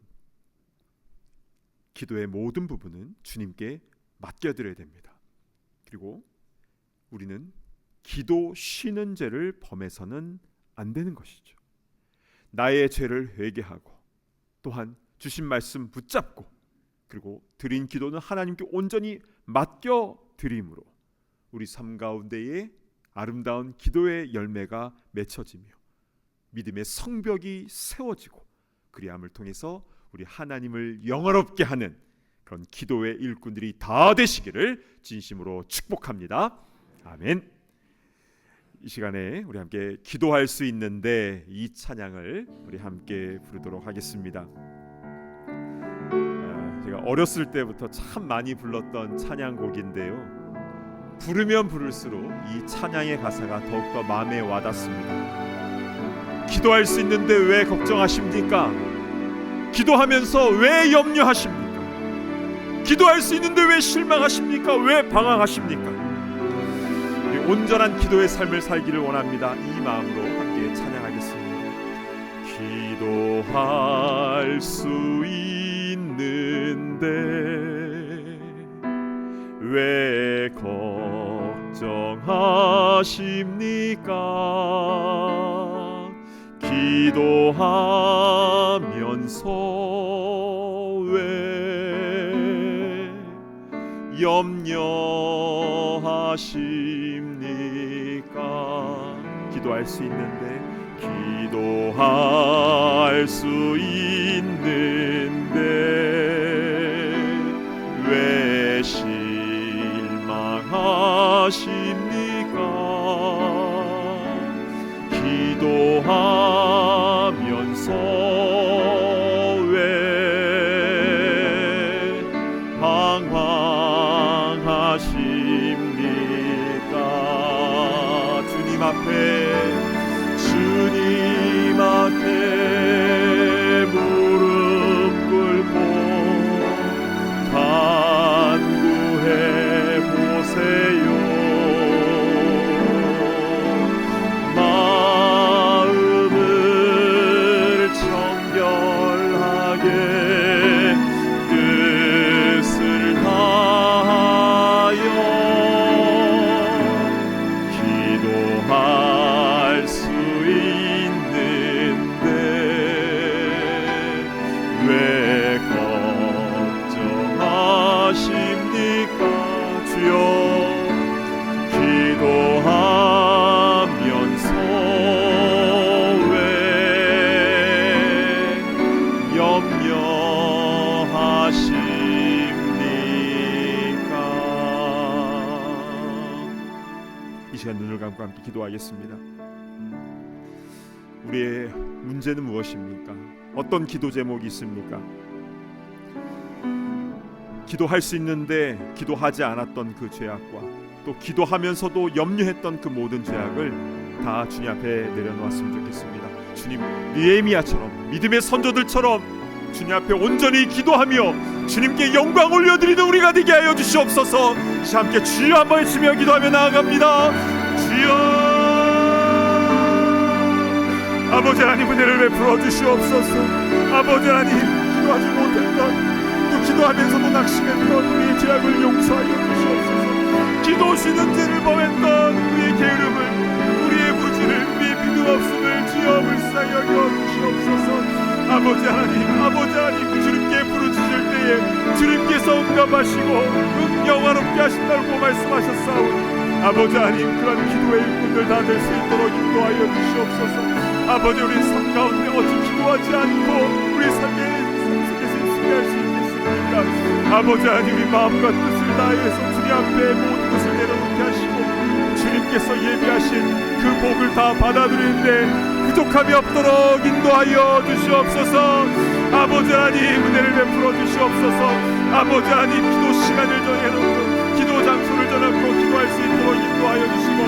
기도의 모든 부분은 주님께 맡겨드려야 됩니다. 그리고 우리는 기도 쉬는 죄를 범해서는 안 되는 것이죠. 나의 죄를 회개하고 또한 주신 말씀 붙잡고 그리고 드린 기도는 하나님께 온전히 맡겨드림으로 우리 삶 가운데에 아름다운 기도의 열매가 맺혀지며 믿음의 성벽이 세워지고 그리함을 통해서 우리 하나님을 영화롭게 하는 그런 기도의 일꾼들이 다 되시기를 진심으로 축복합니다. 아멘. 이 시간에 우리 함께 기도할 수 있는데 이 찬양을 우리 함께 부르도록 하겠습니다. 제가 어렸을 때부터 참 많이 불렀던 찬양곡인데요, 부르면 부를수록 이 찬양의 가사가 더욱더 마음에 와닿습니다. 기도할 수 있는데 왜 걱정하십니까? 기도하면서 왜 염려하십니까? 기도할 수 있는데 왜 실망하십니까? 왜 방황하십니까? 우리 온전한 기도의 삶을 살기를 원합니다. 이 마음으로 함께 찬양하겠습니다. 기도할 수 있는데 왜 걱정하십니까? 기도하면서 왜 염려하십니까? 기도할 수 있는데 기도할 수 있는데 왜 실망하십니까? 기도하면서 왜 방황하십니까? 주님 앞에 무릎 꿇고 간구해 보세요. 마음을 정결하게 뜻을 다하여 기도할 수 있는데 왜 걱정하십니까? 주여, 기도하면서 왜 염려하십니까? 이 시간 눈을 감고 함께 기도하겠습니다. 우리의 문제는 무엇입니까? 어떤 기도 제목이 있습니까? 기도할 수 있는데 기도하지 않았던 그 죄악과 또 기도하면서도 염려했던 그 모든 죄악을 다 주님 앞에 내려놓았으면 좋겠습니다. 주님, 느헤미야처럼 믿음의 선조들처럼 주님 앞에 온전히 기도하며 주님께 영광 올려드리는 우리가 되게 하여 주시옵소서. 함께 주여 한번 외치며 기도하며 나아갑니다. 주여, 아버지 하나님, 은혜를 베풀어 주시옵소서. 아버지 하나님, 기도하지 못했던 또 기도하면서도 낙심했던 우리의 죄악을 용서하여 주시옵소서. 기도 쉬는 죄를 범했던 우리의 게으른 응답하시고 영화롭게 하신다고 말씀하셨사오니 아버지 하나님, 그런 기도의 일꾼들 다 될 수 있도록 인도하여 주시옵소서. 아버지, 우리 삶 가운데 어찌 기도하지 않고 우리 삶의 속에서 승리할 수 있겠습니까? 아버지 하나님, 우리 마음과 뜻을 다해서 주님 앞에 모든 것을 내려놓게 하시고 주님께서 예비하신 그 복을 다 받아들이는데 부족함이 없도록 인도하여 주시옵소서. 아버지 하나님, 은혜를 베풀어 주시옵소서. 아버지 하나님, 기도 시간을 정해놓고 기도 장소를 정해놓고 기도할 수 있도록 인도하여 주시고,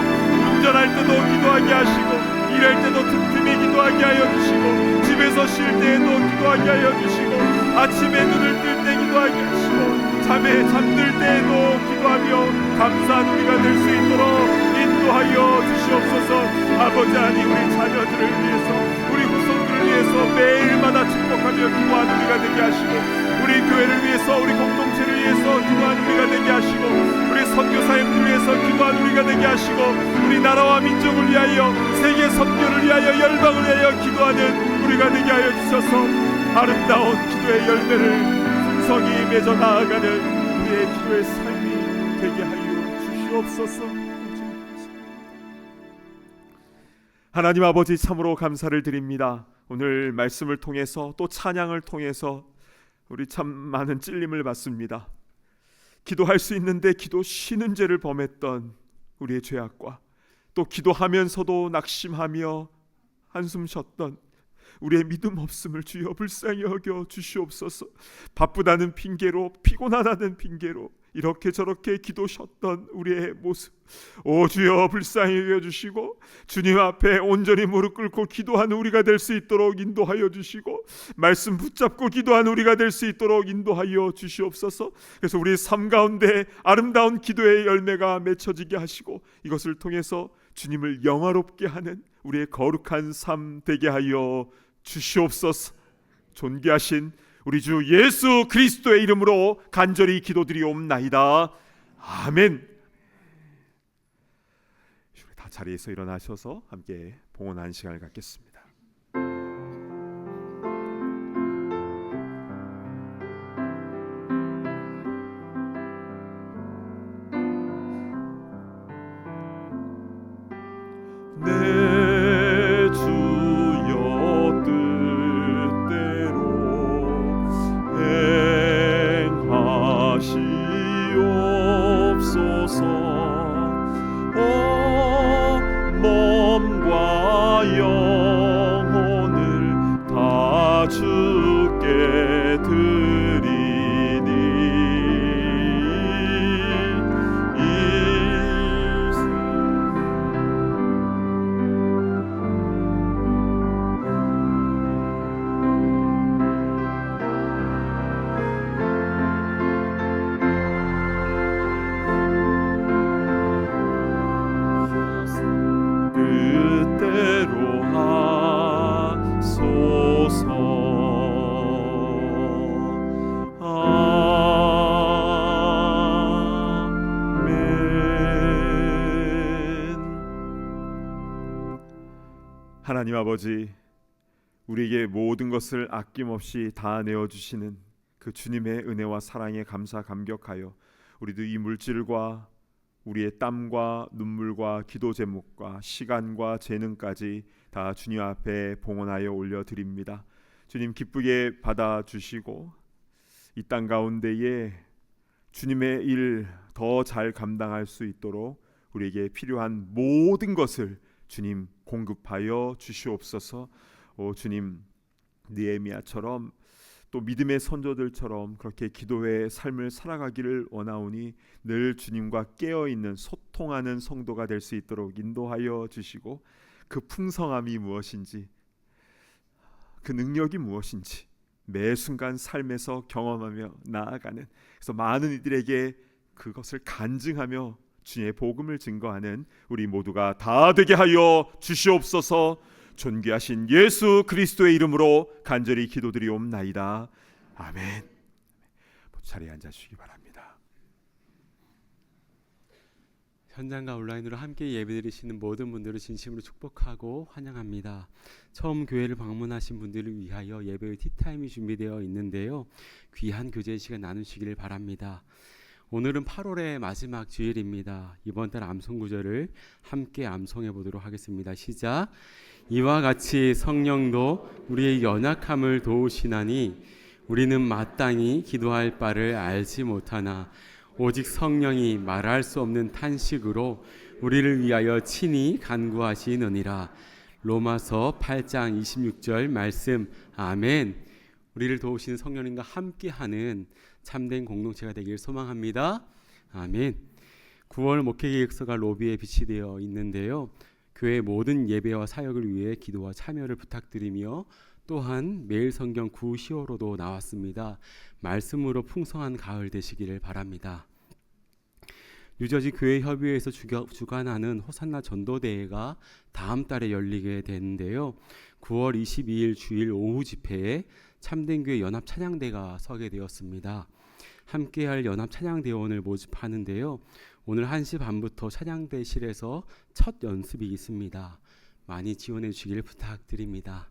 운전할 때도 기도하게 하시고, 일할 때도 틈틈이 기도하게 하여 주시고, 집에서 쉴 때에도 기도하게 하여 주시고, 아침에 눈을 뜰 때 기도하게 하시고, 잠에 잠들 때에도 기도하며 감사한 우리가 될 수 있도록 인도하여 주시옵소서. 아버지 하나님, 우리 자녀들을 위해서, 우리 후손들을 위해서 매일마다 축복하며 기도하는 우리가 되게 하시고, 우리 교회를 위해서, 우리 공동체를 위해서 기도하는 우리가 되게 하시고, 우리 선교사님들 위해서 기도하는 우리가 되게 하시고, 우리 나라와 민족을 위하여, 세계 선교를 위하여, 열방을 위하여 기도하는 우리가 되게 하여 주셔서 아름다운 기도의 열매를 풍성히 맺어 나아가는 우리의 기도의 삶이 되게 하여 주시옵소서. 하나님 아버지, 참으로 감사를 드립니다. 오늘 말씀을 통해서 또 찬양을 통해서 우리 참 많은 찔림을 받습니다. 기도할 수 있는데 기도 쉬는 죄를 범했던 우리의 죄악과, 또 기도하면서도 낙심하며 한숨 쉬었던 우리의 믿음 없음을 주여 불쌍히 여겨 주시옵소서. 바쁘다는 핑계로, 피곤하다는 핑계로 이렇게 저렇게 기도 쉬었던 우리의 모습, 오 주여 불쌍히 여겨 주시고, 주님 앞에 온전히 무릎 꿇고 기도하는 우리가 될 수 있도록 인도하여 주시고, 말씀 붙잡고 기도하는 우리가 될 수 있도록 인도하여 주시옵소서. 그래서 우리 삶 가운데 아름다운 기도의 열매가 맺혀지게 하시고, 이것을 통해서 주님을 영화롭게 하는 우리의 거룩한 삶 되게 하여 주시옵소서. 존귀하신 우리 주 예수 그리스도의 이름으로 간절히 기도드리옵나이다. 아멘. 다 자리에서 일어나셔서 함께 봉헌하는 시간을 갖겠습니다. 내 주여 뜻대로 행하시옵소서. 몸과 영혼을 다 주께 드리니 뜻대로 하소서. 아멘. 하나님 아버지, 우리에게 모든 것을 아낌없이 다 내어주시는 그 주님의 은혜와 사랑에 감사 감격하여 우리도 이 물질과 우리의 땀과 눈물과 기도 제목과 시간과 재능까지 다 주님 앞에 봉헌하여 올려드립니다. 주님 기쁘게 받아주시고 이 땅 가운데에 주님의 일 더 잘 감당할 수 있도록 우리에게 필요한 모든 것을 주님 공급하여 주시옵소서. 오 주님, 느헤미야처럼 또 믿음의 선조들처럼 그렇게 기도의 삶을 살아가기를 원하오니 늘 주님과 깨어있는 소통하는 성도가 될 수 있도록 인도하여 주시고, 그 풍성함이 무엇인지, 그 능력이 무엇인지 매 순간 삶에서 경험하며 나아가는, 그래서 많은 이들에게 그것을 간증하며 주님의 복음을 증거하는 우리 모두가 다 되게 하여 주시옵소서. 존귀하신 예수 그리스도의 이름으로 간절히 기도드리옵나이다. 아멘. 자리에 앉아주시기 바랍니다. 현장과 온라인으로 함께 예배드리시는 모든 분들을 진심으로 축복하고 환영합니다. 처음 교회를 방문하신 분들을 위하여 예배의 티타임이 준비되어 있는데요. 귀한 교제 시간 나누시기를 바랍니다. 오늘은 8월의 마지막 주일입니다. 이번 달 암송 구절을 함께 암송해 보도록 하겠습니다. 시작. 이와 같이 성령도 우리의 연약함을 도우시나니 우리는 마땅히 기도할 바를 알지 못하나 오직 성령이 말할 수 없는 탄식으로 우리를 위하여 친히 간구하시느니라. 로마서 8장 26절 말씀. 아멘. 우리를 도우시는 성령님과 함께하는 참된 공동체가 되길 소망합니다. 아멘. 9월 목회계획서가 로비에 비치되어 있는데요. 교회 모든 예배와 사역을 위해 기도와 참여를 부탁드리며 또한 매일 성경 9시호로도 나왔습니다. 말씀으로 풍성한 가을 되시기를 바랍니다. 뉴저지 교회 협의회에서 주관하는 호산나 전도대회가 다음 달에 열리게 되는데요. 9월 22일 주일 오후 집회에 참된교회 연합 찬양대가 서게 되었습니다. 함께할 연합 찬양대원을 모집하는데요. 오늘 1시 반부터 찬양대실에서 첫 연습이 있습니다. 많이 지원해 주시길 부탁드립니다.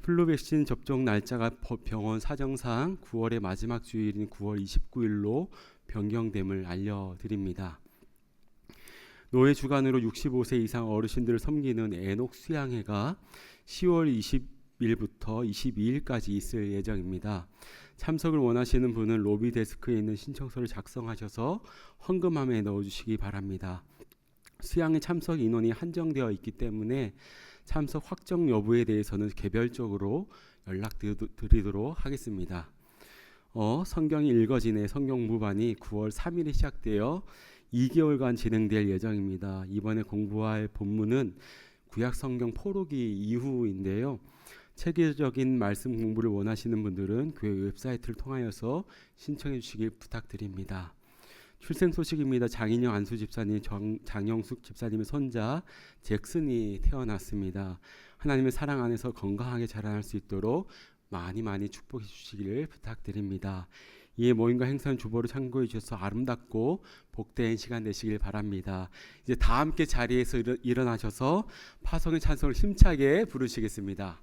플루 백신 접종 날짜가 병원 사정상 9월의 마지막 주일인 9월 29일로 변경됨을 알려드립니다. 노회 주관으로 65세 이상 어르신들을 섬기는 애녹 수양회가 10월 20일부터 22일까지 있을 예정입니다. 참석을 원하시는 분은 로비 데스크에 있는 신청서를 작성하셔서 헌금함에 넣어주시기 바랍니다. 수양회 참석 인원이 한정되어 있기 때문에 참석 확정 여부에 대해서는 개별적으로 연락드리도록 하겠습니다. 성경이 읽어지네 성경 무반이 9월 3일에 시작되어 2개월간 진행될 예정입니다. 이번에 공부할 본문은 구약 성경 포로기 이후인데요. 체계적인 말씀 공부를 원하시는 분들은 교회 웹사이트를 통하여서 신청해 주시길 부탁드립니다. 출생 소식입니다. 장인영 안수 집사님, 장영숙 집사님의 손자 잭슨이 태어났습니다. 하나님의 사랑 안에서 건강하게 자라날 수 있도록 많이 축복해 주시기를 부탁드립니다. 이에 모임과 행사는 주보를 참고해 주셔서 아름답고 복된 시간 되시길 바랍니다. 이제 다 함께 자리에서 일어나셔서 파송의 찬송을 힘차게 부르시겠습니다.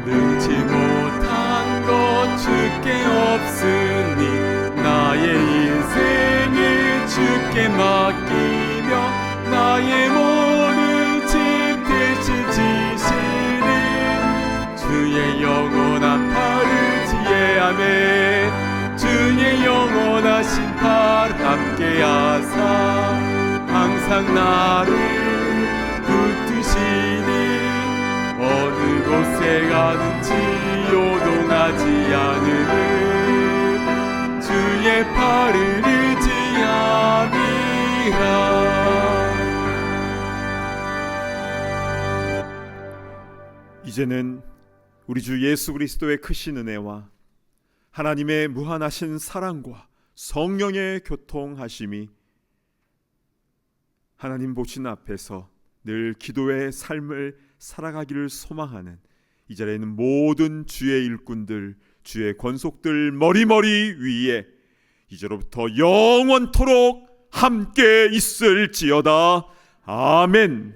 능치 못한 것 주께 없으니 나의 인생을 주께 맡기며 나의 모든 짐 대신 지시리 주의 영원한 팔을 지혜하매 주의 영원하신 팔 함께하사 항상 나를 붙드시니 어느 곳에 가든지 요동하지 않으니 주의 팔을 의지함이라. 이제는 우리 주 예수 그리스도의 크신 은혜와 하나님의 무한하신 사랑과 성령의 교통하심이 하나님 보신 앞에서 늘 기도의 삶을 살아가기를 소망하는 이 자리에 있는 모든 주의 일꾼들, 주의 권속들 머리머리 위에 이제로부터 영원토록 함께 있을지어다. 아멘.